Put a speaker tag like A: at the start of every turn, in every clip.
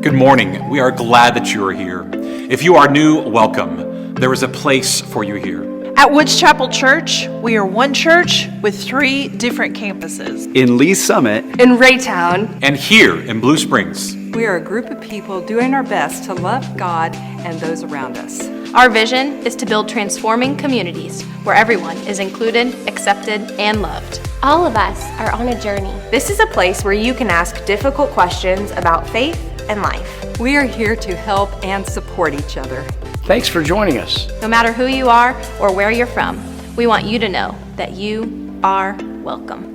A: Good morning. We are glad that you are here. If you are new, welcome. There is a place for you here.
B: At Woods Chapel Church, we are one church with 3 different campuses.
C: In Lee Summit,
D: in Raytown,
A: And here in Blue Springs.
E: We are a group of people doing our best to love God and those around us.
D: our vision is to build transforming communities where everyone is included, accepted, and loved.
F: All of us are on a journey.
G: This is a place where you can ask difficult questions about faith and life.
E: We are here to help and support each other.
C: thanks for joining us.
D: No matter who you are or where you're from, we want you to know that you are welcome.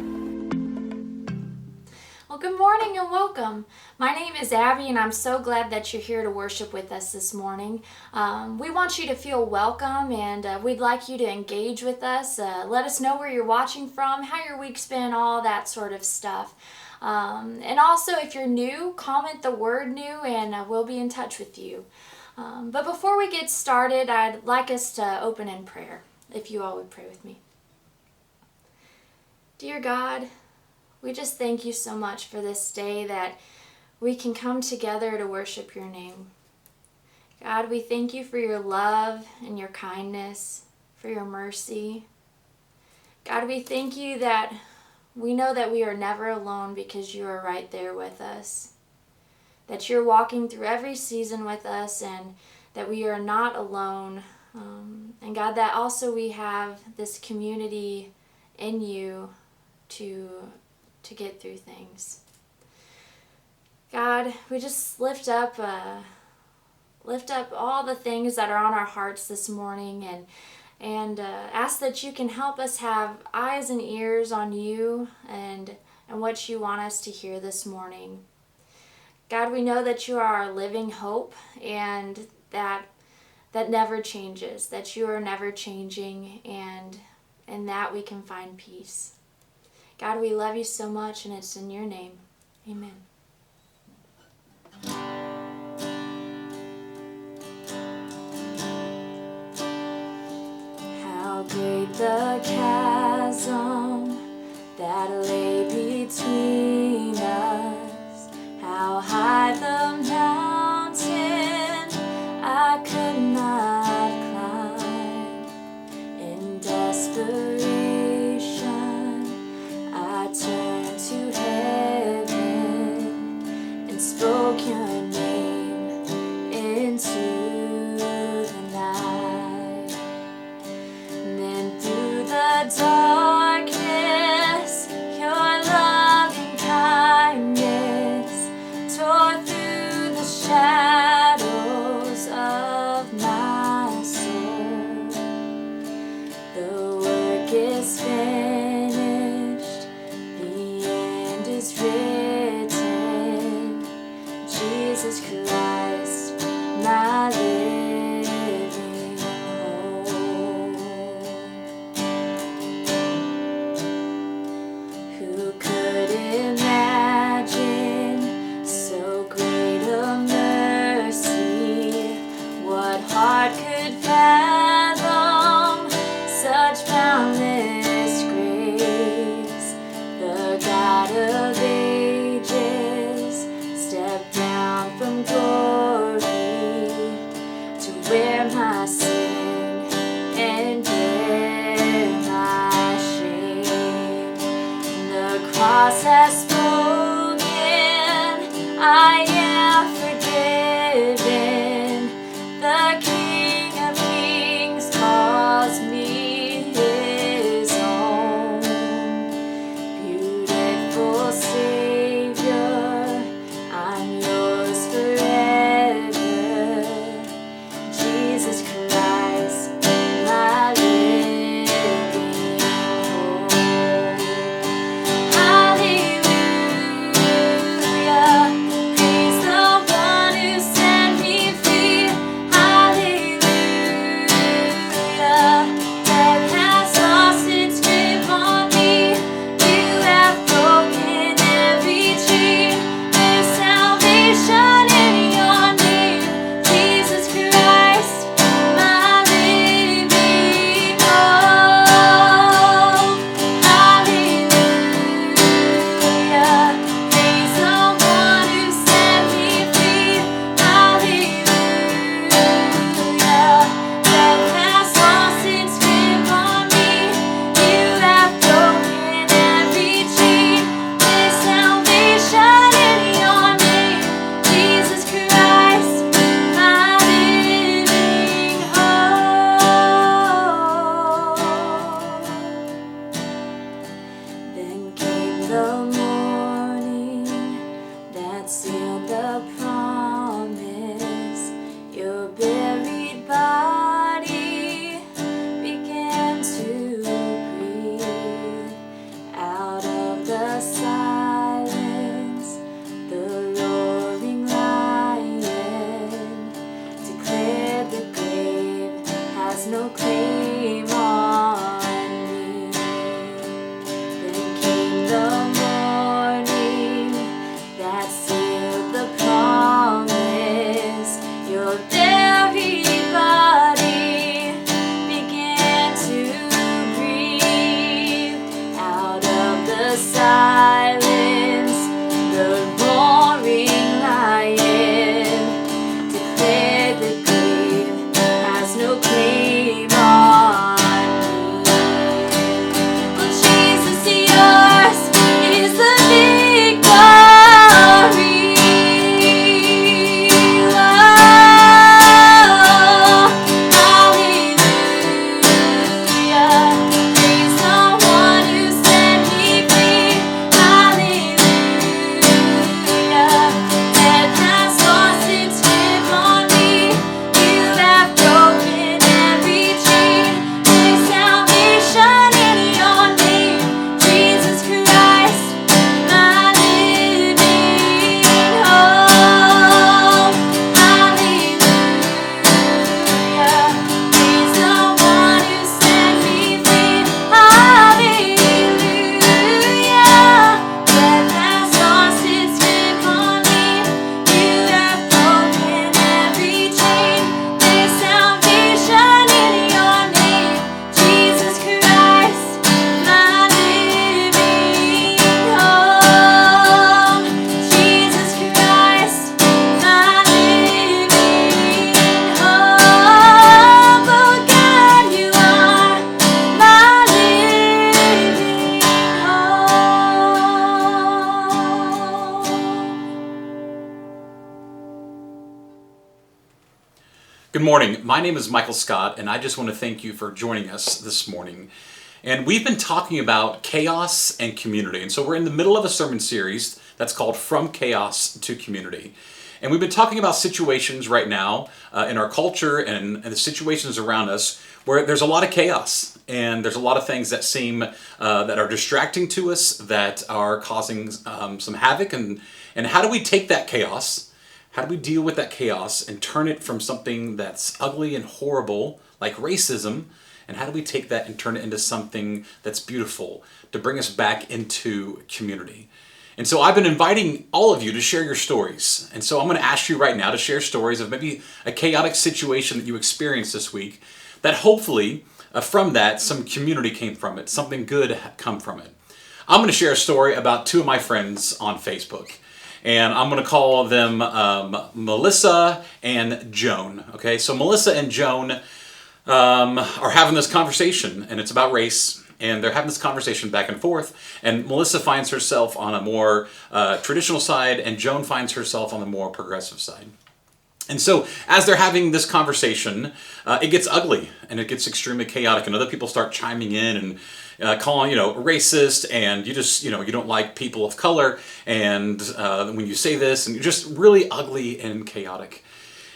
H: Well, good morning and welcome. My name is Abby, and I'm so glad that you're here to worship with us this morning. We want you to feel welcome, and we'd like you to engage with us. Let us know where you're watching from, how your week's been, all that sort of stuff. And also, if you're new, comment the word new, and we'll be in touch with you. But before we get started, I'd like us to open in prayer, if you all would pray with me. Dear God, we just thank you so much for this day that we can come together to worship your name. God, we thank you for your love and your kindness, for your mercy. God, we thank you that we know that we are never alone because you are right there with us, that you're walking through every season with us, and that we are not alone. And God, that also we have this community in you to get through things. God, we just lift up all the things that are on our hearts this morning, and ask that you can help us have eyes and ears on you and what you want us to hear this morning. God, we know that you are our living hope, and that never changes, that you are never changing, and in that we can find peace. God, we love you so much, and it's in your name. Amen. How great the chasm that lay between us, how high the mountain I could not climb. In desperation I turned to heaven and spoke your name into the night. And then through the darkness, your loving kindness tore through the shadows of my soul. The work is finished, the end is written. Jesus Christ, my living hope. Who could imagine so great a mercy? What heart could fathom such boundless grace? The God of ages stepped down from glory to wear my sin and bear my shame. The cross has spoken, I am forgiven. The King of Kings calls me his own. Beautiful Savior, I'm yours forever. Jesus Christ, my living hope. Hallelujah, praise sealed the promise. Your buried body began to breathe. Out of the silence, the roaring lion declared the grave has no claim on me. Then came the morning that sealed the promise. Your buried body began to breathe. Out of the silence, the roaring lion declared the grave has no claim on me. Well, Jesus, yours is the victory. Oh, hallelujah. Praise the one who set me free. Hallelujah. Death has lost its grip on me. You have broken every chain. There's salvation in your name, Jesus Christ, my living hope. Hallelujah. Praise the one who set me free. Hallelujah. Death has lost its grip on me. You have broken every chain. There's salvation in your name, Jesus Christ, my living hope. Jesus Christ, my living hope. Oh God, you are my living hope.
A: Good morning. My name is Michael Scott, and I just want to thank you for joining us this morning. And we've been talking about chaos and community. And so we're in the middle of a sermon series that's called From Chaos to Community. And we've been talking about situations right now in our culture and the situations around us where there's a lot of chaos and there's a lot of things that seem that are distracting to us, that are causing some havoc. And how do we take that chaos? How do we deal with that chaos and turn it from something that's ugly and horrible, like racism, and how do we take that and turn it into something that's beautiful, to bring us back into community? And so I've been inviting all of you to share your stories. And so I'm going to ask you right now to share stories of maybe a chaotic situation that you experienced this week, that hopefully from that some community came from it, something good come from it. I'm going to share a story about two of my friends on Facebook. And I'm going to call them Melissa and Joan. Okay, so Melissa and Joan are having this conversation, and it's about race. And they're having this conversation back and forth. And Melissa finds herself on a more traditional side, and Joan finds herself on the more progressive side. And so as they're having this conversation, it gets ugly and it gets extremely chaotic, and other people start chiming in and calling, racist, and you just, you don't like people of color, and when you say this, and you're just really ugly and chaotic.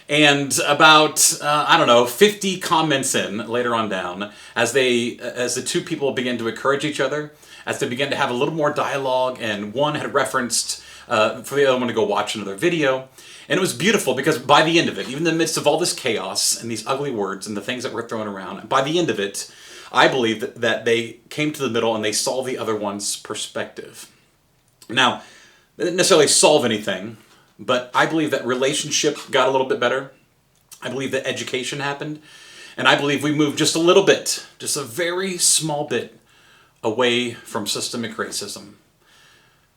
A: And about, 50 comments in later on down, as the two people begin to encourage each other, as they begin to have a little more dialogue, and one had referenced for the other one to go watch another video. And it was beautiful because by the end of it, even in the midst of all this chaos and these ugly words and the things that were thrown around, by the end of it, I believe that they came to the middle and they saw the other one's perspective. Now, they didn't necessarily solve anything, but I believe that relationship got a little bit better. I believe that education happened. And I believe we moved just a little bit, just a very small bit, away from systemic racism.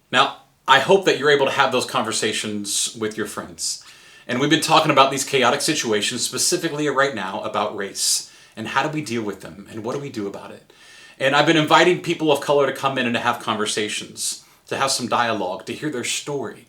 A: Now, I hope that you're able to have those conversations with your friends. And we've been talking about these chaotic situations, specifically right now about race. And how do we deal with them? And what do we do about it? And I've been inviting people of color to come in and to have conversations, to have some dialogue, to hear their story.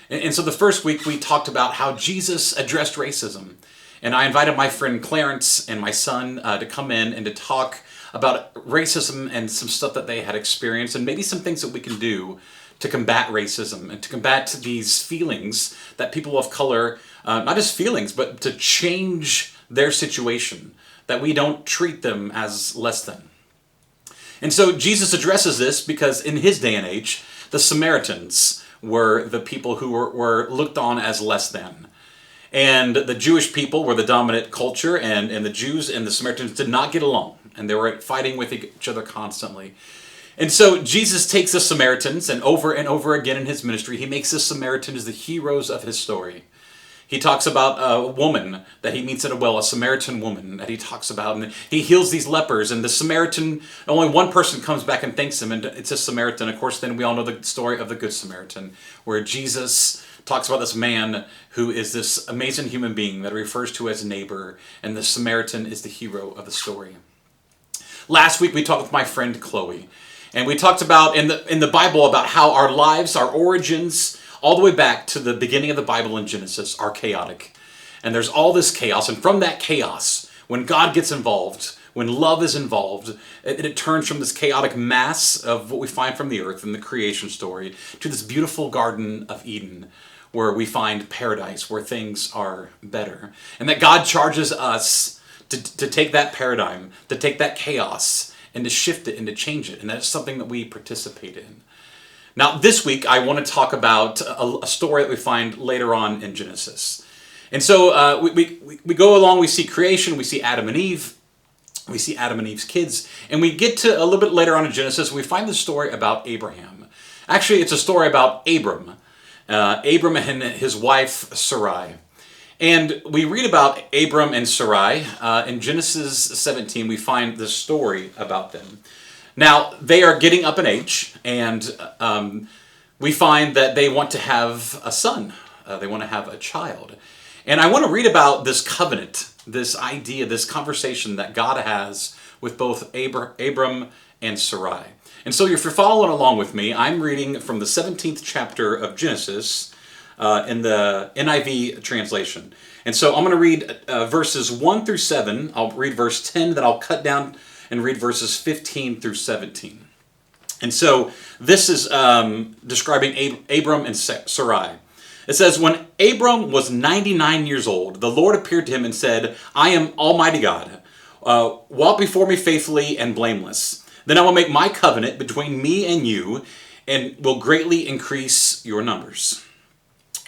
A: And so the first week we talked about how Jesus addressed racism. And I invited my friend Clarence and my son to come in and to talk about racism and some stuff that they had experienced, and maybe some things that we can do to combat racism and to combat these feelings that people of color, not just feelings, but to change their situation, that we don't treat them as less than. And so Jesus addresses this because in his day and age, the Samaritans were the people who were looked on as less than. And the Jewish people were the dominant culture, and the Jews and the Samaritans did not get along, and they were fighting with each other constantly. And so Jesus takes the Samaritans, and over again in his ministry, he makes the Samaritans the heroes of his story. He talks about a woman that he meets at a well, a Samaritan woman that he talks about, and he heals these lepers, and the Samaritan, only one person comes back and thanks him, and it's a Samaritan. Of course, then we all know the story of the Good Samaritan, where Jesus talks about this man who is this amazing human being that he refers to as neighbor, and the Samaritan is the hero of the story. Last week we talked with my friend Chloe, and we talked about in the Bible about how our lives, our origins, all the way back to the beginning of the Bible in Genesis, are chaotic. And there's all this chaos, and from that chaos, when God gets involved, when love is involved, it turns from this chaotic mass of what we find from the earth in the creation story to this beautiful Garden of Eden, where we find paradise, where things are better. And that God charges us to take that paradigm, to take that chaos, and to shift it and to change it. And that's something that we participate in. Now, this week, I want to talk about a story that we find later on in Genesis. And so we go along, we see creation, we see Adam and Eve, we see Adam and Eve's kids, and we get to a little bit later on in Genesis, we find the story about Abraham. Actually, it's a story about Abram and his wife Sarai. And we read about Abram and Sarai. In Genesis 17, we find the story about them. Now, they are getting up in age, and we find that they want to have a son. They want to have a child. And I want to read about this covenant, this idea, this conversation that God has with both Abram and Sarai. And so if you're following along with me, I'm reading from the 17th chapter of Genesis in the NIV translation. And so I'm going to read verses 1 through 7. I'll read verse 10, then I'll cut down and read verses 15 through 17. And so this is describing Abram and Sarai. It says, when Abram was 99 years old, the Lord appeared to him and said, I am Almighty God. Walk before me faithfully and blameless. Then I will make my covenant between me and you, and will greatly increase your numbers.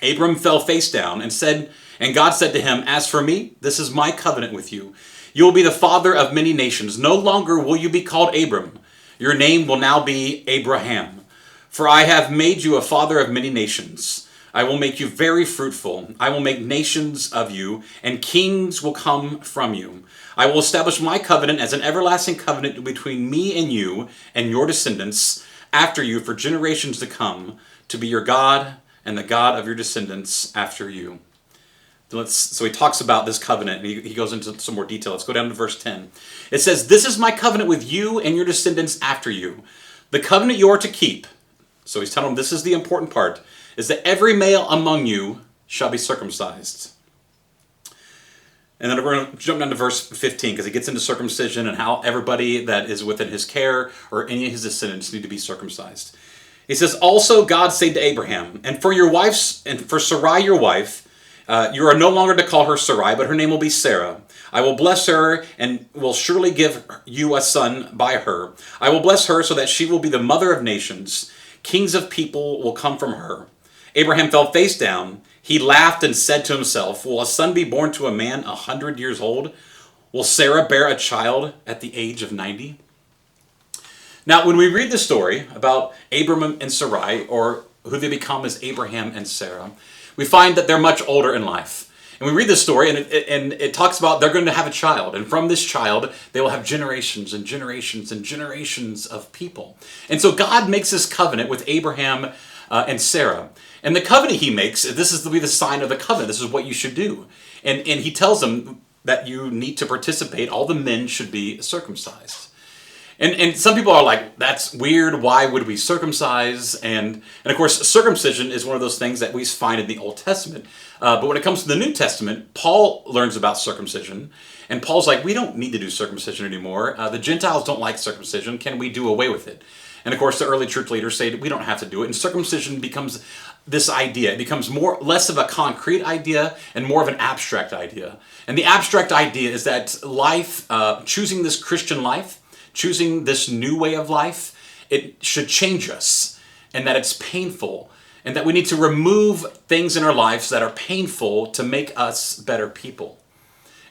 A: Abram fell face down and God said to him, as for me, this is my covenant with you. You will be the father of many nations. No longer will you be called Abram. Your name will now be Abraham. For I have made you a father of many nations. I will make you very fruitful. I will make nations of you, and kings will come from you. I will establish my covenant as an everlasting covenant between me and you and your descendants after you for generations to come, to be your God and the God of your descendants after you. So he talks about this covenant, and he goes into some more detail. Let's go down to verse 10. It says, this is my covenant with you and your descendants after you. The covenant you are to keep. So he's telling them this is the important part, is that every male among you shall be circumcised. And then we're going to jump down to verse 15, because he gets into circumcision and how everybody that is within his care or any of his descendants need to be circumcised. He says, also God said to Abraham, and for your wife's, and for Sarai your wife, you are no longer to call her Sarai, but her name will be Sarah. I will bless her and will surely give you a son by her. I will bless her so that she will be the mother of nations. Kings of people will come from her. Abraham fell face down. He laughed and said to himself, will a son be born to a man 100 years old? Will Sarah bear a child at the age of 90? Now, when we read the story about Abram and Sarai, or who they become as Abraham and Sarah, we find that they're much older in life. And we read this story, and it talks about they're going to have a child. And from this child, they will have generations and generations and generations of people. And so God makes this covenant with Abraham and Sarah. And the covenant he makes, this is to be the sign of the covenant. This is what you should do. And he tells them that you need to participate. All the men should be circumcised. And some people are like, that's weird. Why would we circumcise? And of course, circumcision is one of those things that we find in the Old Testament. But when it comes to the New Testament, Paul learns about circumcision. And Paul's like, we don't need to do circumcision anymore. The Gentiles don't like circumcision. Can we do away with it? And of course, the early church leaders say that we don't have to do it. And circumcision becomes this idea. It becomes less of a concrete idea and more of an abstract idea. And the abstract idea is that life, choosing this Christian life, choosing this new way of life, it should change us, and that it's painful, and that we need to remove things in our lives that are painful to make us better people.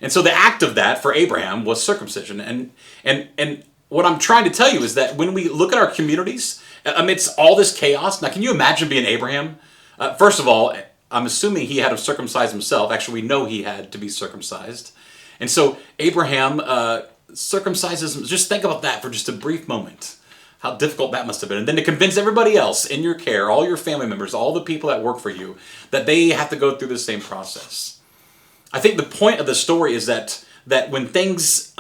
A: And so the act of that for Abraham was circumcision. And what I'm trying to tell you is that when we look at our communities, amidst all this chaos, now can you imagine being Abraham? First of all, I'm assuming he had to circumcise himself. Actually, we know he had to be circumcised. And so Abraham circumcises, just think about that for just a brief moment. How difficult that must have been. And then to convince everybody else in your care, all your family members, all the people that work for you, that they have to go through the same process. I think the point of the story is that when things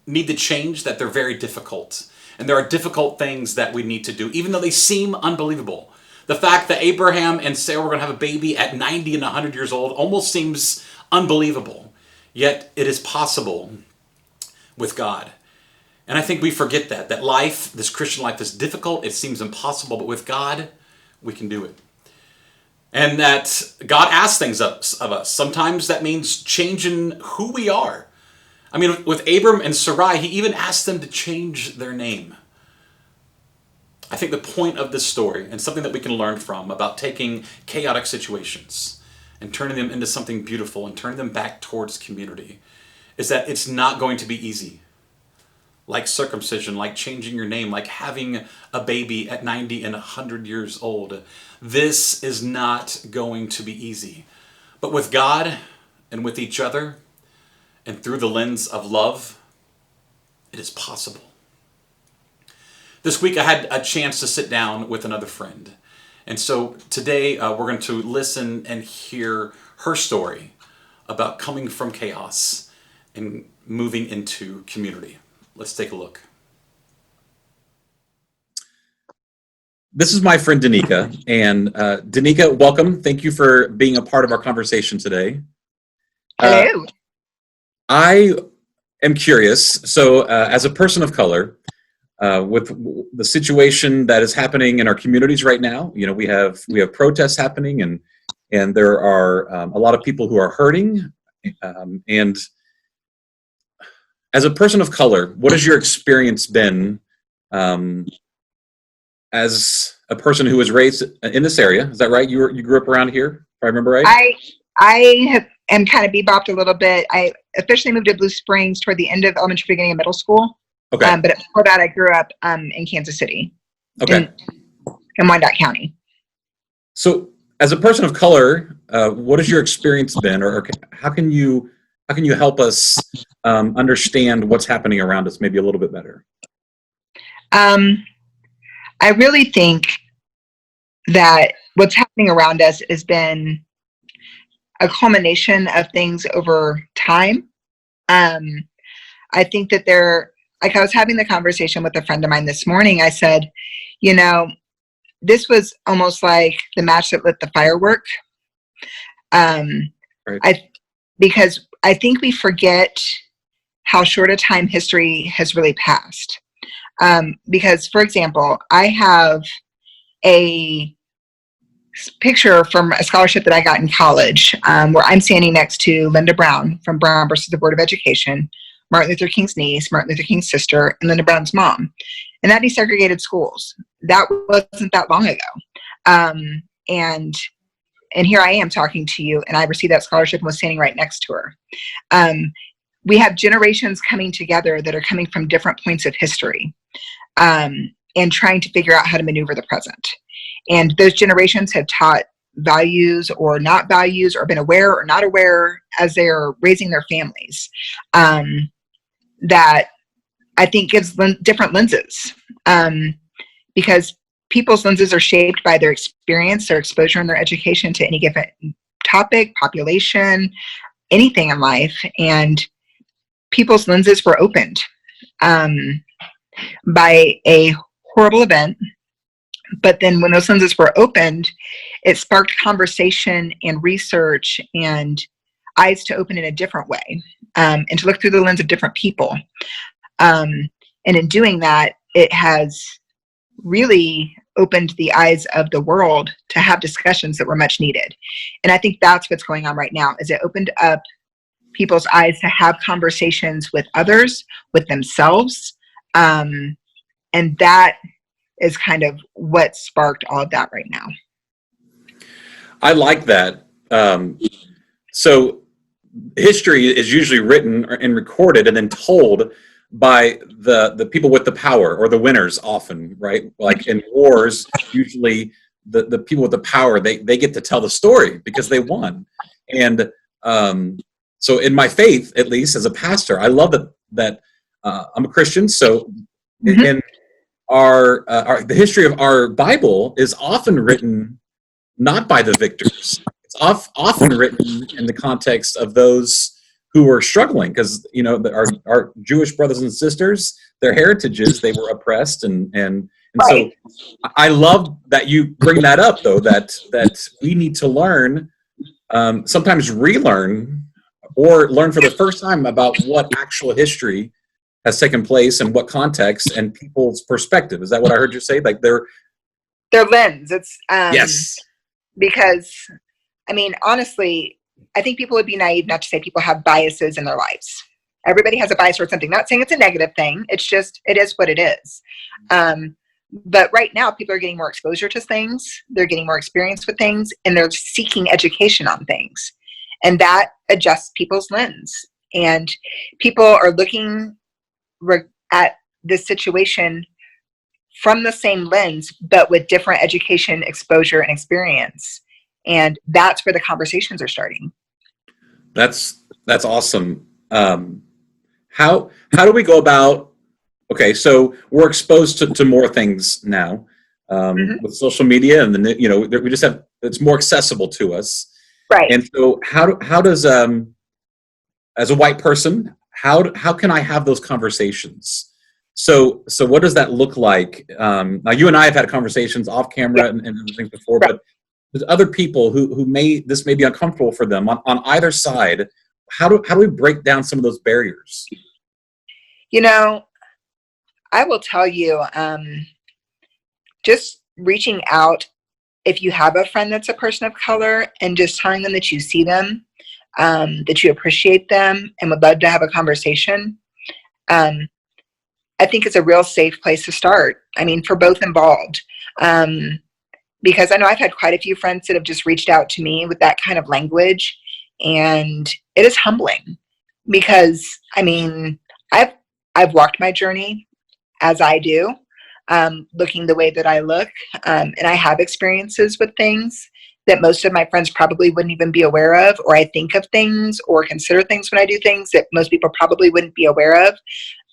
A: need to change, that they're very difficult. And there are difficult things that we need to do, even though they seem unbelievable. The fact that Abraham and Sarah were going to have a baby at 90 and 100 years old almost seems unbelievable. Yet it is possible with God. And I think we forget that life, this Christian life, is difficult. It seems impossible, but with God, we can do it. And that God asks things of us. Sometimes that means changing who we are. I mean, with Abram and Sarai, he even asked them to change their name. I think the point of this story, and something that we can learn from about taking chaotic situations and turning them into something beautiful and turning them back towards community, is that it's not going to be easy. Like circumcision, like changing your name, like having a baby at 90 and 100 years old. This is not going to be easy. But with God and with each other and through the lens of love, it is possible. This week I had a chance to sit down with another friend. And so today we're going to listen and hear her story about coming from chaos and moving into community. Let's take a look. This is my friend Danica. And Danica, welcome. Thank you for being a part of our conversation today.
I: Hello.
A: I am curious. So as a person of color, with the situation that is happening in our communities right now, you know, we have protests happening, and there are a lot of people who are hurting. And as a person of color, what has your experience been as a person who was raised in this area? Is that right? You grew up around here, if I remember right?
I: I am kind of bebopped a little bit. I officially moved to Blue Springs toward the end of elementary, beginning of middle school.
A: Okay.
I: But before that, I grew up in Kansas City.
A: Okay.
I: In Wyandotte County.
A: So, as a person of color, what has your experience been, or how can you help us understand what's happening around us maybe a little bit better?
I: I really think that what's happening around us has been a culmination of things over time. I think that I was having the conversation with a friend of mine this morning. I said, you know, this was almost like the match that lit the firework.
A: Right.
I: Because I think we forget how short a time history has really passed. Because, for example, I have a picture from a scholarship that I got in college, where I'm standing next to Linda Brown from Brown versus the Board of Education, Martin Luther King's niece, Martin Luther King's sister, and Linda Brown's mom. And that desegregated schools. That wasn't that long ago. And here I am talking to you, and I received that scholarship and was standing right next to her. We have generations coming together that are coming from different points of history, and trying to figure out how to maneuver the present. And those generations have taught values or not values, or been aware or not aware as they're raising their families, that I think gives different lenses, because people's lenses are shaped by their experience, their exposure, and their education to any given topic, population, anything in life. And people's lenses were opened by a horrible event. But then when those lenses were opened, it sparked conversation and research and eyes to open in a different way, and to look through the lens of different people. And in doing that, it has really opened the eyes of the world to have discussions that were much needed. And I think that's what's going on right now, is it opened up people's eyes to have conversations with others, with themselves. And that is kind of what sparked all of that right now.
A: I like that. So history is usually written and recorded and then told by the people with the power, or the winners often, right? Like in wars, usually the people with the power, they get to tell the story because they won. And so in my faith, at least as a pastor, I love that I'm a Christian. So in the history of our Bible is often written not by the victors. It's often written in the context of those who were struggling, because our Jewish brothers and sisters, their heritages, they were oppressed, and right. So I love that you bring that up, though, that we need to learn, sometimes relearn, or learn for the first time about what actual history has taken place and what context and people's perspective. Is that what I heard you say? Like their
I: lens. It's
A: yes.
I: Because, I mean, honestly, I think people would be naive not to say people have biases in their lives. Everybody has a bias towards something. Not saying it's a negative thing. It's just, it is what it is. But right now, people are getting more exposure to things. They're getting more experience with things, and they're seeking education on things. And that adjusts people's lens. And people are looking at this situation from the same lens, but with different education, exposure, and experience. And that's where the conversations are starting.
A: That's awesome. How do we go about? Okay, so we're exposed to more things now with social media, and we just have, it's more accessible to us.
I: Right.
A: And so how does as a white person, how can I have those conversations? So what does that look like? Now you and I have had conversations off camera and things before, right. But there's other people who may be uncomfortable for them on either side. How do we break down some of those barriers?
I: I will tell you, just reaching out, if you have a friend that's a person of color, and just telling them that you see them, that you appreciate them and would love to have a conversation. I think it's a real safe place to start. I mean, for both involved. Because I know I've had quite a few friends that have just reached out to me with that kind of language, and it is humbling because, I mean, I've walked my journey as I do, looking the way that I look, and I have experiences with things that most of my friends probably wouldn't even be aware of, or I think of things or consider things when I do things that most people probably wouldn't be aware of.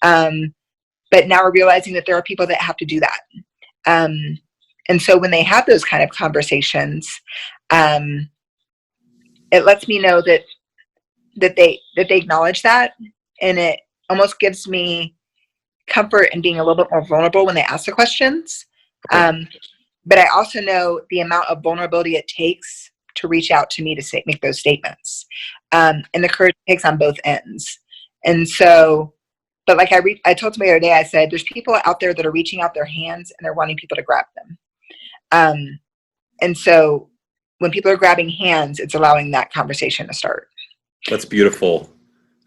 I: But now we're realizing that there are people that have to do that. And so when they have those kind of conversations, it lets me know that they acknowledge that, and it almost gives me comfort in being a little bit more vulnerable when they ask the questions. But I also know the amount of vulnerability it takes to reach out to me to make those statements, and the courage it takes on both ends. And so, but like I told somebody the other day, I said, there's people out there that are reaching out their hands and they're wanting people to grab them. And so when people are grabbing hands, it's allowing that conversation to start.
A: That's beautiful.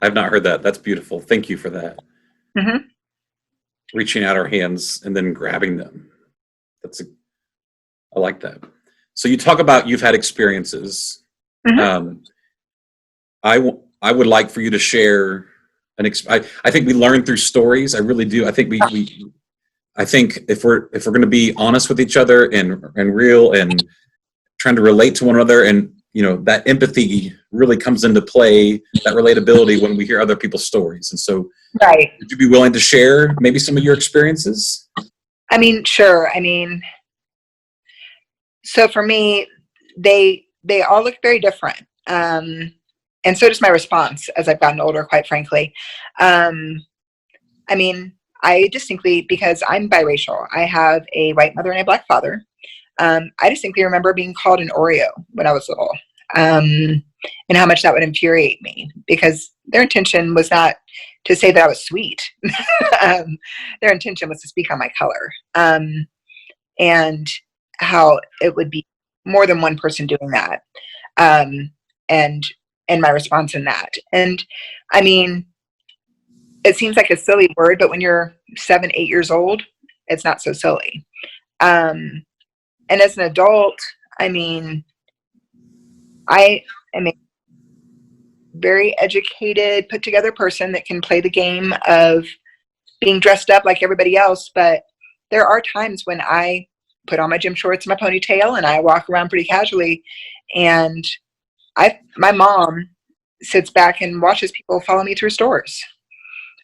A: I've not heard that. That's beautiful. Thank you for that.
I: Mm-hmm.
A: Reaching out our hands and then grabbing them. I like that. So you talk about you've had experiences. Mm-hmm. I would like for you to share I think we learn through stories. I really do. I think I think if we're going to be honest with each other and real and trying to relate to one another, and that empathy really comes into play, that relatability when we hear other people's stories. And so,
I: right.
A: Would you be willing to share maybe some of your experiences?
I: I mean, sure. I mean, so for me, they all look very different. And so does my response as I've gotten older, quite frankly. I mean, I distinctly, because I'm biracial, I have a white mother and a black father. I distinctly remember being called an Oreo when I was little, and how much that would infuriate me, because their intention was not to say that I was sweet. Their intention was to speak on my color. and how it would be more than one person doing that. And my response in that. And I mean, it seems like a silly word, but when you're 7, 8 years old, it's not so silly. And as an adult, I mean, I am a very educated, put together person that can play the game of being dressed up like everybody else. But there are times when I put on my gym shorts and my ponytail and I walk around pretty casually. And my mom sits back and watches people follow me through stores.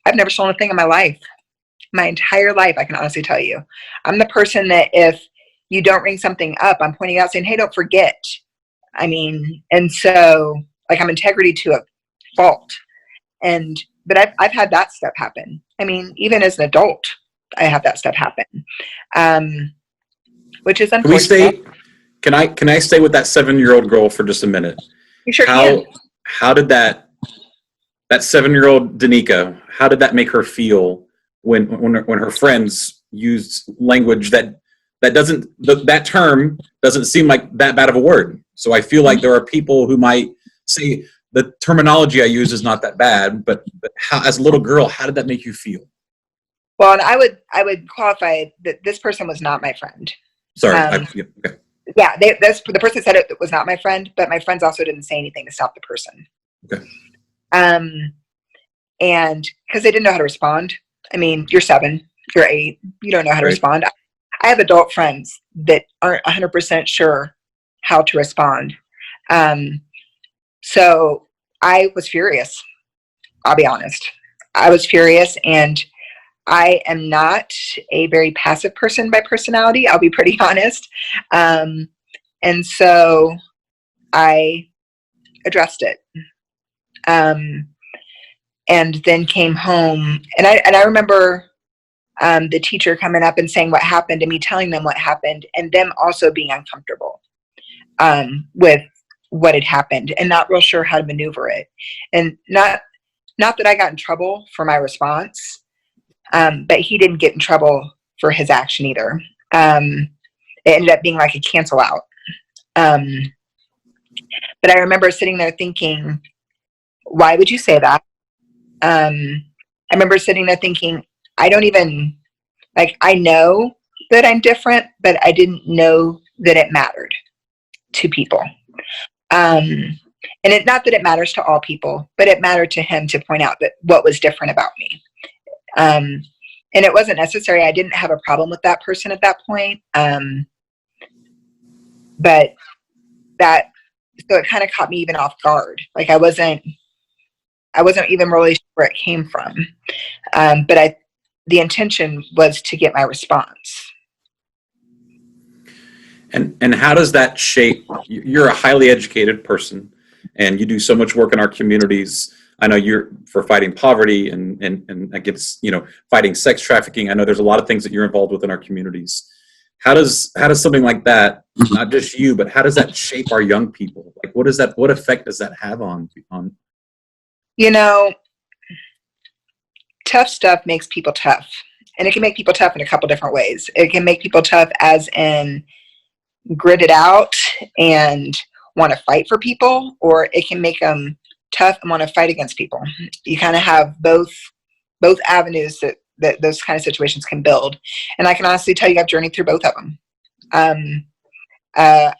I: I've never stolen a thing in my life. My entire life, I can honestly tell you. I'm the person that if you don't ring something up, I'm pointing out saying, hey, don't forget. I mean, and so like I'm integrity to a fault. But I've had that stuff happen. I mean, even as an adult, I have that stuff happen. Which is unfortunate.
A: Can I stay with that 7-year-old girl for just a minute?
I: You sure can.
A: How did that 7-year-old Danica, how did that make her feel when her friends used language that term doesn't seem like that bad of a word? So I feel like there are people who might say the terminology I use is not that bad, but how, as a little girl, how did that make you feel?
I: Well, and I would qualify that this person was not my friend.
A: Sorry. Okay.
I: Yeah, the person said it was not my friend, but my friends also didn't say anything to stop the person.
A: Okay.
I: And because they didn't know how to respond. I mean, you're 7, you're 8, you don't know how to respond. I have adult friends that aren't 100% sure how to respond. So I was furious. I'll be honest. I was furious, and I am not a very passive person by personality. I'll be pretty honest. And so I addressed it. And then came home, and I remember the teacher coming up and saying what happened, and me telling them what happened, and them also being uncomfortable with what had happened and not real sure how to maneuver it. And not that I got in trouble for my response, but he didn't get in trouble for his action either. It ended up being like a cancel out. But I remember sitting there thinking, why would you say that? I remember sitting there thinking, I don't even, like, I know that I'm different, but I didn't know that it mattered to people. And not that it matters to all people, but it mattered to him to point out that what was different about me. And it wasn't necessary. I didn't have a problem with that person at that point. But so it kind of caught me even off guard. Like I wasn't even really sure where it came from. But the intention was to get my response.
A: And how does that shape? You're a highly educated person, and you do so much work in our communities. I know you're for fighting poverty and against, fighting sex trafficking. I know there's a lot of things that you're involved with in our communities. How does something like that, not just you, but how does that shape our young people? Like, what effect does that have on?
I: Tough stuff makes people tough, and it can make people tough in a couple different ways. It can make people tough as in gritted out and want to fight for people, or it can make them tough and want to fight against people. You kind of have both avenues that those kind of situations can build. And I can honestly tell you I've journeyed through both of them. I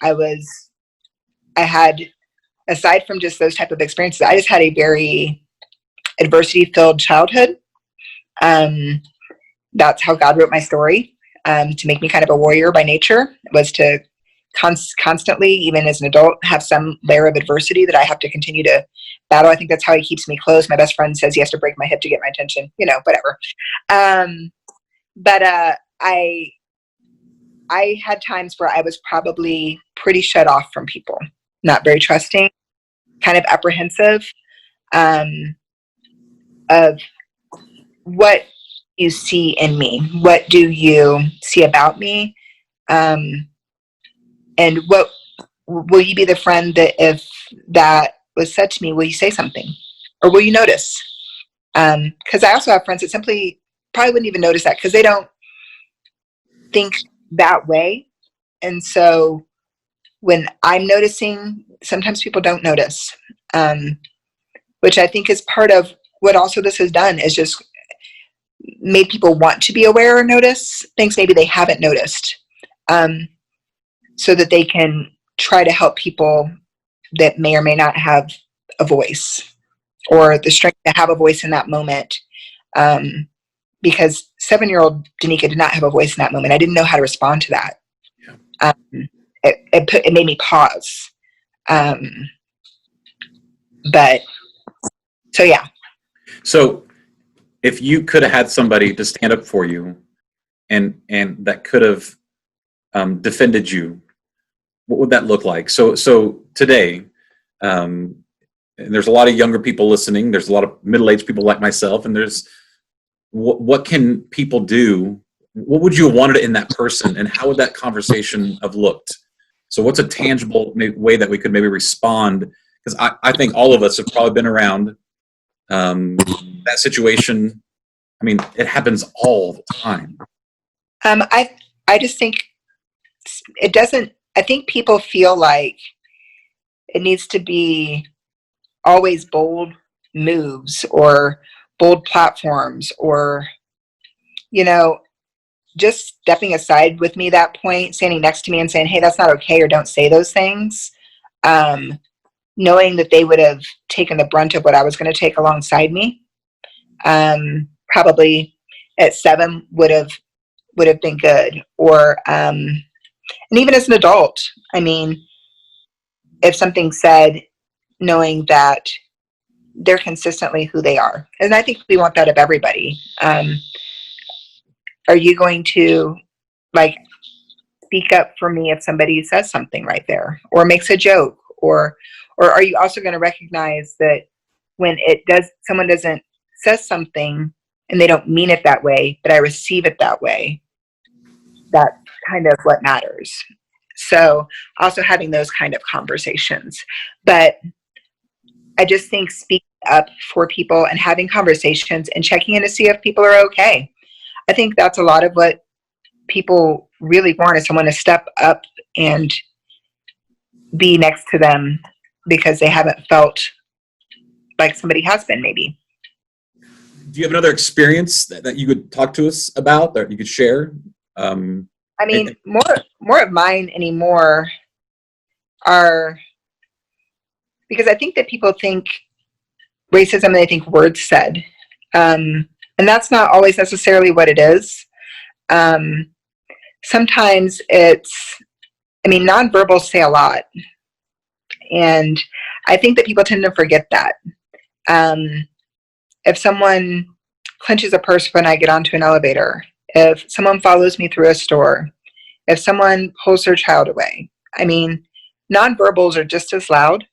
I: had, aside from just those type of experiences, I just had a very adversity-filled childhood. That's how God wrote my story, to make me kind of a warrior by nature, was to constantly, even as an adult, have some layer of adversity that I have to continue to battle. I think that's how he keeps me close. My best friend says he has to break my hip to get my attention, whatever. But I had times where I was probably pretty shut off from people, not very trusting, kind of apprehensive, of what you see in me. What do you see about me? And what will you be the friend that if that was said to me, will you say something, or will you notice? Because I also have friends that simply probably wouldn't even notice that because they don't think that way. And so when I'm noticing, sometimes people don't notice, which I think is part of what also this has done, is just made people want to be aware or notice things maybe they haven't noticed, so that they can try to help people that may or may not have a voice or the strength to have a voice in that moment. Because 7-year-old Danica did not have a voice in that moment. I didn't know how to respond to that. It made me pause. But so, yeah.
A: So if you could have had somebody to stand up for you and that could have defended you, what would that look like? So today, and there's a lot of younger people listening. There's a lot of middle-aged people like myself, and there's what can people do? What would you have wanted in that person, and how would that conversation have looked? So what's a tangible way that we could maybe respond? Because I think all of us have probably been around that situation. I mean, it happens all the time.
I: I just think it doesn't. I think people feel like it needs to be always bold moves or bold platforms, or, just stepping aside with me that point, standing next to me and saying, hey, that's not okay, or don't say those things. Knowing that they would have taken the brunt of what I was going to take alongside me. Probably at 7 would have been good. Or, and even as an adult, I mean, if something said, knowing that they're consistently who they are. And I think we want that of everybody. Are you going to speak up for me if somebody says something right there or makes a joke, or are you also going to recognize that when someone says something and they don't mean it that way, but I receive it that way, that's kind of what matters. So also having those kind of conversations. But I just think speaking up for people and having conversations and checking in to see if people are okay. I think that's a lot of what people really want, is someone to step up and be next to them because they haven't felt like somebody has been, maybe.
A: Do you have another experience that you could talk to us about, that you could share?
I: I mean, more of mine anymore are, because I think that people think racism and they think words said. And that's not always necessarily what it is. Sometimes nonverbals say a lot. And I think that people tend to forget that. If someone clenches a purse when I get onto an elevator, if someone follows me through a store, if someone pulls their child away, I mean, nonverbals are just as loud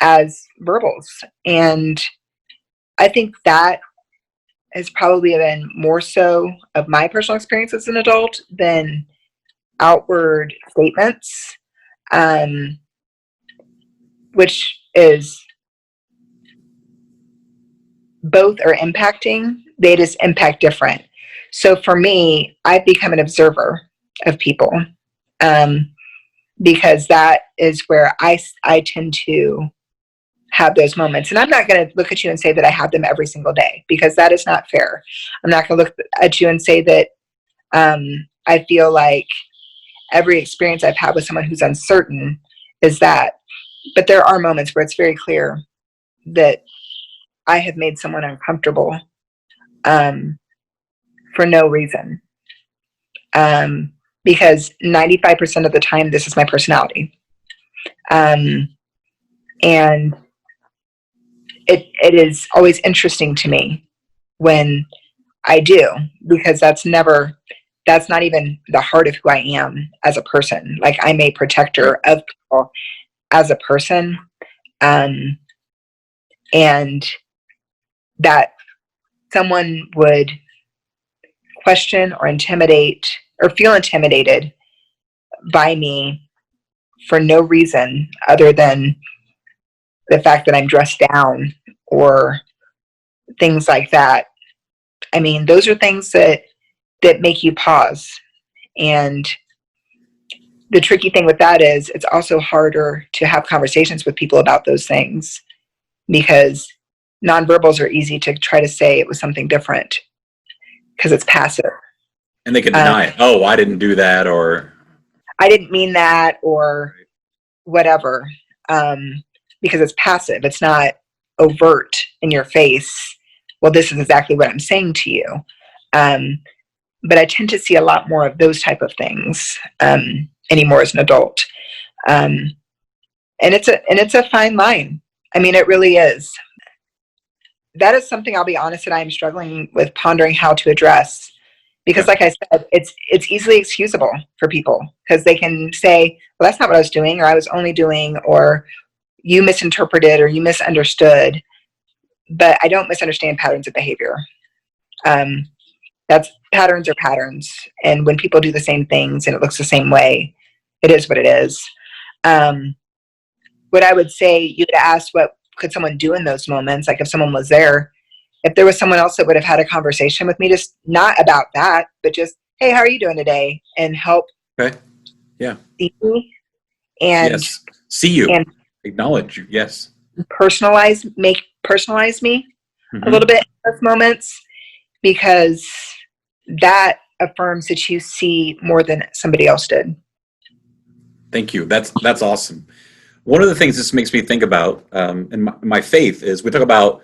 I: as verbals. And I think that has probably been more so of my personal experience as an adult than outward statements, which is both are impacting, they just impact different. So for me, I've become an observer of people, because that is where I tend to have those moments. And I'm not going to look at you and say that I have them every single day, because that is not fair. I'm not going to look at you and say that I feel like every experience I've had with someone who's uncertain is that. But there are moments where it's very clear that I have made someone uncomfortable for no reason. Because 95% of the time, this is my personality. And it is always interesting to me when I do, because that's not even the heart of who I am as a person. Like, I'm a protector of people as a person. And that someone would question or intimidate or feel intimidated by me for no reason other than the fact that I'm dressed down or things like that. I mean, those are things that that make you pause. And the tricky thing with that is it's also harder to have conversations with people about those things, because nonverbals are easy to try to say it was something different because it's passive.
A: And they can deny it. Oh, I didn't do that, or
I: I didn't mean that, or whatever, because it's passive. It's not overt in your face. Well, this is exactly what I'm saying to you. But I tend to see a lot more of those type of things anymore as an adult. And it's a fine line. I mean, it really is. That is something, I'll be honest, that I am struggling with pondering how to address. Because like I said, it's easily excusable for people, because they can say, well, that's not what I was doing, or I was only doing, or you misinterpreted, or you misunderstood. But I don't misunderstand patterns of behavior. That's patterns are patterns. And when people do the same things and it looks the same way, it is what it is. What I would say, you would ask, what could someone do in those moments? Like if someone was there, if there was someone else that would have had a conversation with me, just not about that, but just, hey, how are you doing today? And help see me and
A: see you,
I: and
A: acknowledge you. Yes.
I: Personalize me a little bit in those moments, because that affirms that you see more than somebody else did.
A: Thank you. That's awesome. One of the things this makes me think about in my faith is we talk about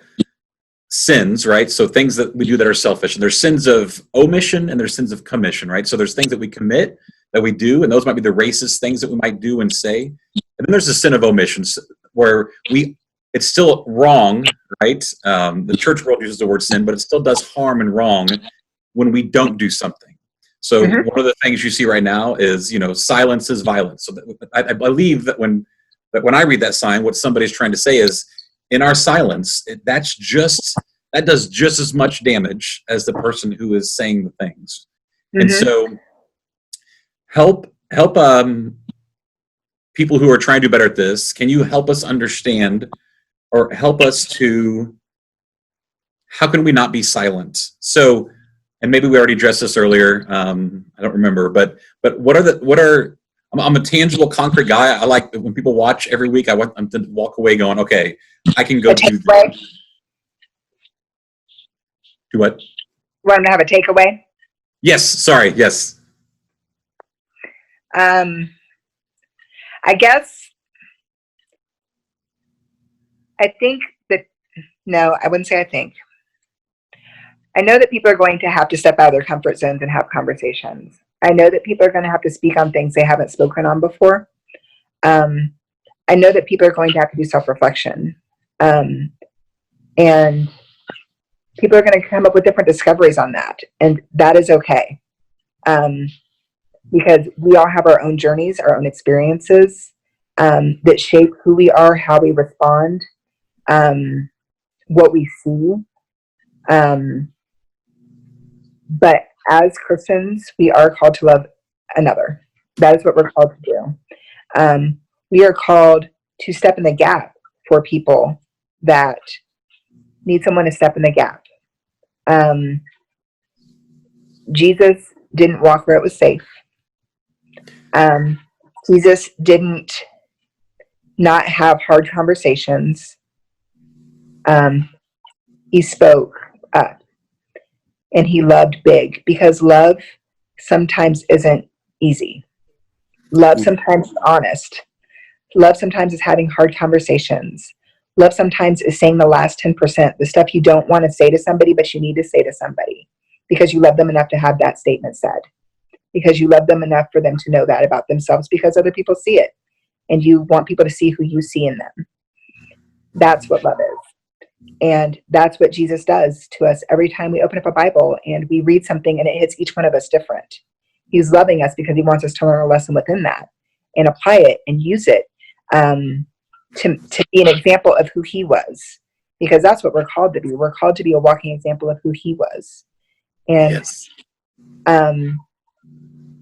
A: sins, right? So things that we do that are selfish, and there's sins of omission and there's sins of commission, right? So there's things that we commit, that we do, and those might be the racist things that we might do and say. And then there's the sin of omissions, where it's still wrong, right? The church world uses the word sin, but it still does harm and wrong when we don't do something. So one of the things you see right now is, silence is violence. So I believe that when I read that sign, what somebody's trying to say is, in our silence, that does just as much damage as the person who is saying the things. And so help people who are trying to do better at this. Can you help us understand, or help us to, how can we not be silent? So, and maybe we already addressed this earlier. I don't remember, but I'm a tangible, concrete guy. I like when people watch every week. I want them to walk away going, okay, I can go do that. Do what?
I: You want them to have a takeaway?
A: Yes. Sorry. Yes.
I: I think that, no, I wouldn't say I think. I know that people are going to have to step out of their comfort zones and have conversations. I know that people are going to have to speak on things they haven't spoken on before. I know that people are going to have to do self-reflection. And people are going to come up with different discoveries on that. And that is okay. Because we all have our own journeys, our own experiences that shape who we are, how we respond, what we see. But as Christians, we are called to love another. That is what we're called to do. We are called to step in the gap for people that need someone to step in the gap. Jesus didn't walk where it was safe. Jesus didn't not have hard conversations. He spoke up. And he loved big, because love sometimes isn't easy. Love sometimes is honest. Love sometimes is having hard conversations. Love sometimes is saying the last 10%, the stuff you don't want to say to somebody, but you need to say to somebody because you love them enough to have that statement said, because you love them enough for them to know that about themselves, because other people see it and you want people to see who you see in them. That's what love is. And that's what Jesus does to us every time we open up a Bible and we read something and it hits each one of us different. He's loving us because he wants us to learn a lesson within that and apply it and use it to be an example of who he was, because that's what we're called to be. We're called to be a walking example of who he was. And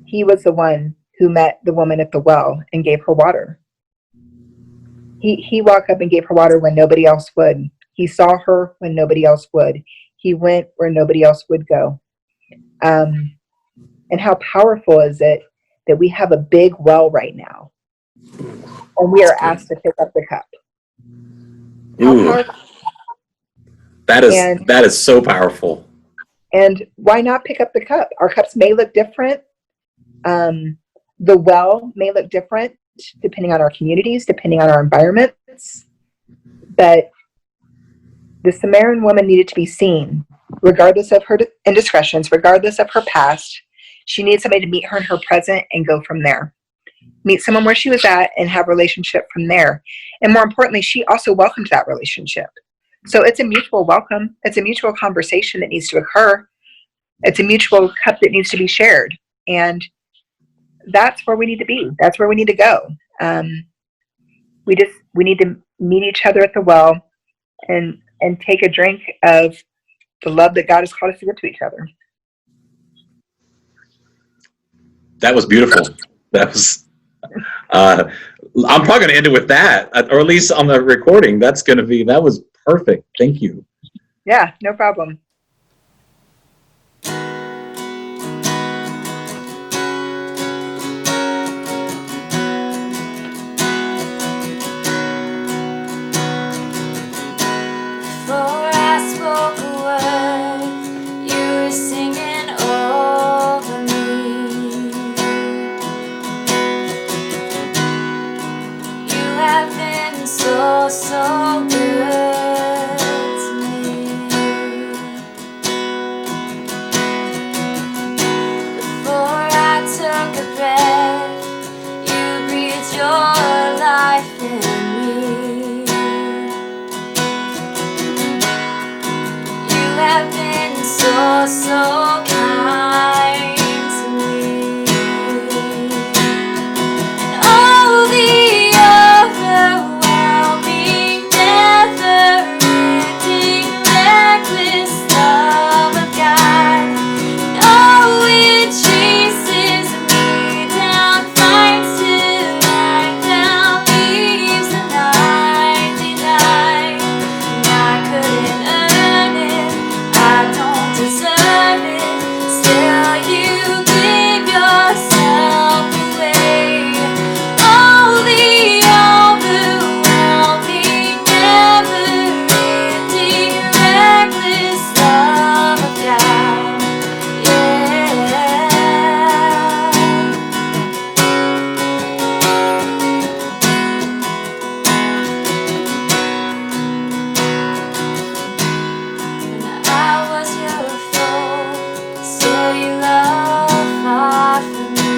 I: he was the one who met the woman at the well and gave her water. He walked up and gave her water when nobody else would. He saw her when nobody else would. He went where nobody else would go. And how powerful is it that we have a big well right now and we are asked to pick up the cup? How powerful.
A: That is so powerful.
I: And why not pick up the cup? Our cups may look different. The well may look different depending on our communities, depending on our environments. But the Samaritan woman needed to be seen, regardless of her indiscretions, regardless of her past. She needed somebody to meet her in her present and go from there. Meet someone where she was at and have a relationship from there. And more importantly, she also welcomed that relationship. So it's a mutual welcome. It's a mutual conversation that needs to occur. It's a mutual cup that needs to be shared. And that's where we need to be. That's where we need to go. We need to meet each other at the well and take a drink of the love that God has called us to give to each other.
A: That was beautiful. That was. I'm probably going to end it with that, or at least on the recording. That was perfect. Thank you.
I: Yeah, no problem.
H: Before I spoke a word, you were singing over me. You have been so good to me. Before I took a breath, you breathed your life in me. You have been so kind to me. And oh, the overwhelming, never-ending, reckless love of God. And oh, it chases me down, fights till I found, leaves the 99. And I couldn't earn it, I don't deserve it, still you give yourself away. Oh, the overwhelming, never-ending, reckless love of God. Yeah. When I was your foe, still you love fought for me.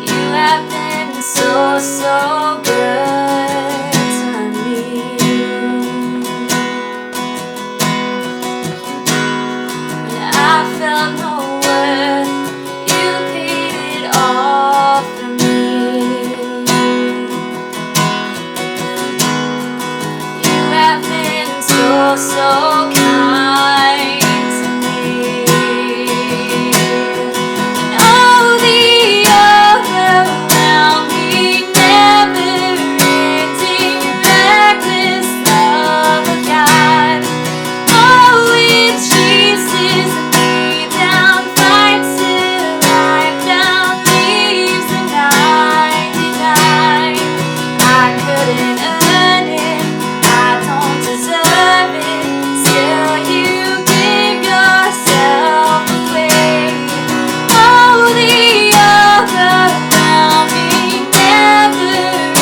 H: You have been so good to me. When I felt no worth, you paid it all for me. You have been so kind to me. And oh, the overwhelming, never-ending, reckless love of God. Oh, it chases me down, fights till I found, leaves the 99. I couldn't earn it, I don't deserve it, still you give yourself away. Oh, the overwhelming, never-ending,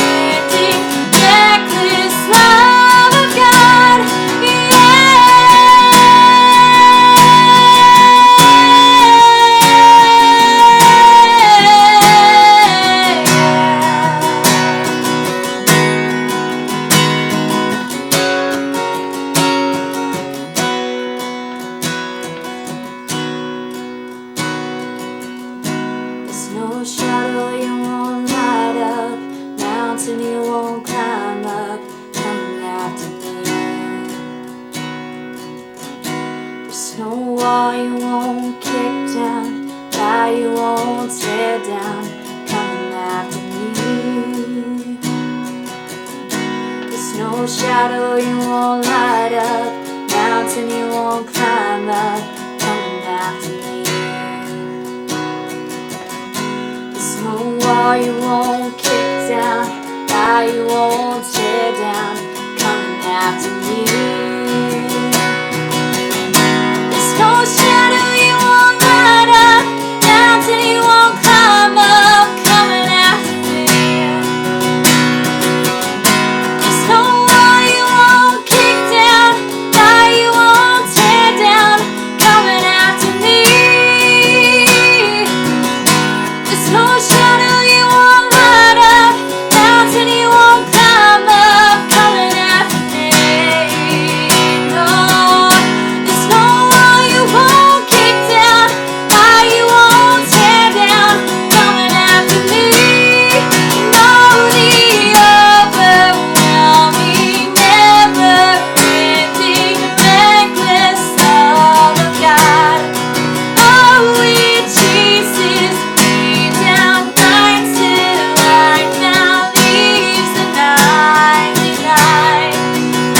H: reckless love of God. There's no shadow you won't light up, mountain you won't climb up, coming after me. There's no wall you won't kick down, lie you won't tear down, coming after me. There's no shadow you won't light up, mountain you won't climb climb up, coming after me. There's no wall you won't kick down, lie you won't tear down, coming after me. There's no shadow you won't light up, mountain you won't climb up, coming after me. There's no wall you won't kick down, lie you won't tear down, coming after me. There's no shadow you won't light up, mountain you won't climb up, coming after me. No, there's no wall you won't kick down, lie you won't tear down, coming after me. No, the overwhelming, never-ending, reckless love of God. Oh, it chases me down, nights till right now leaves the 99.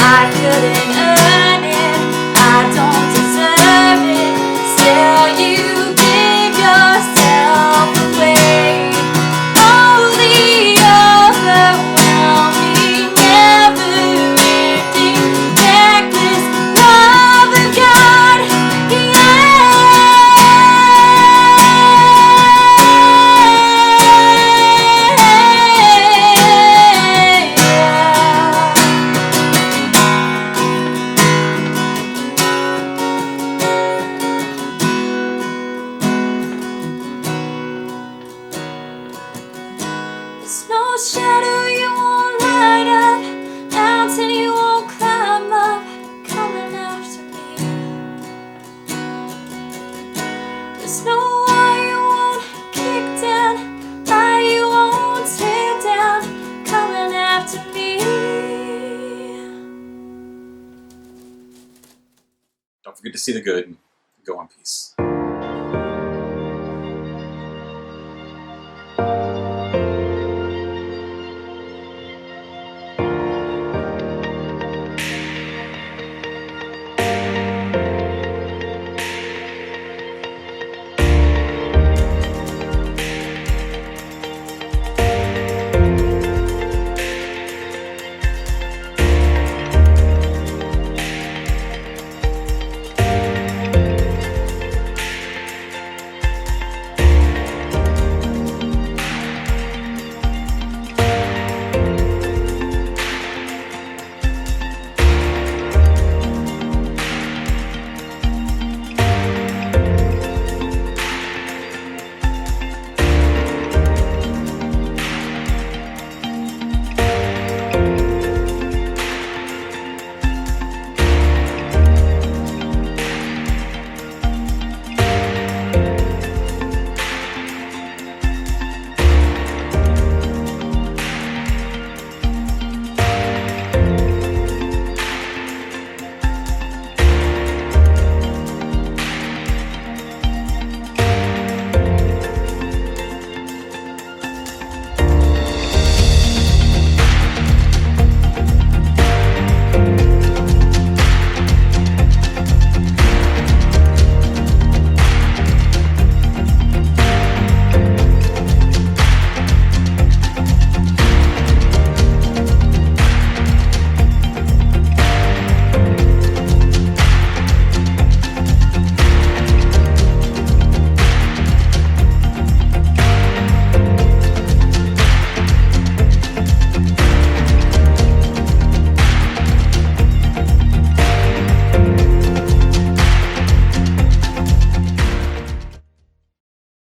H: I couldn't earn it, I don't deserve it, still you give yourself away. Oh, the overwhelming, never-ending, reckless love of God. There's no shadow you won't light up, mountain you won't climb up, coming after me. There's no wall you won't kick down, lie you won't tear down, coming after me.
A: Don't forget to see the good and go in peace.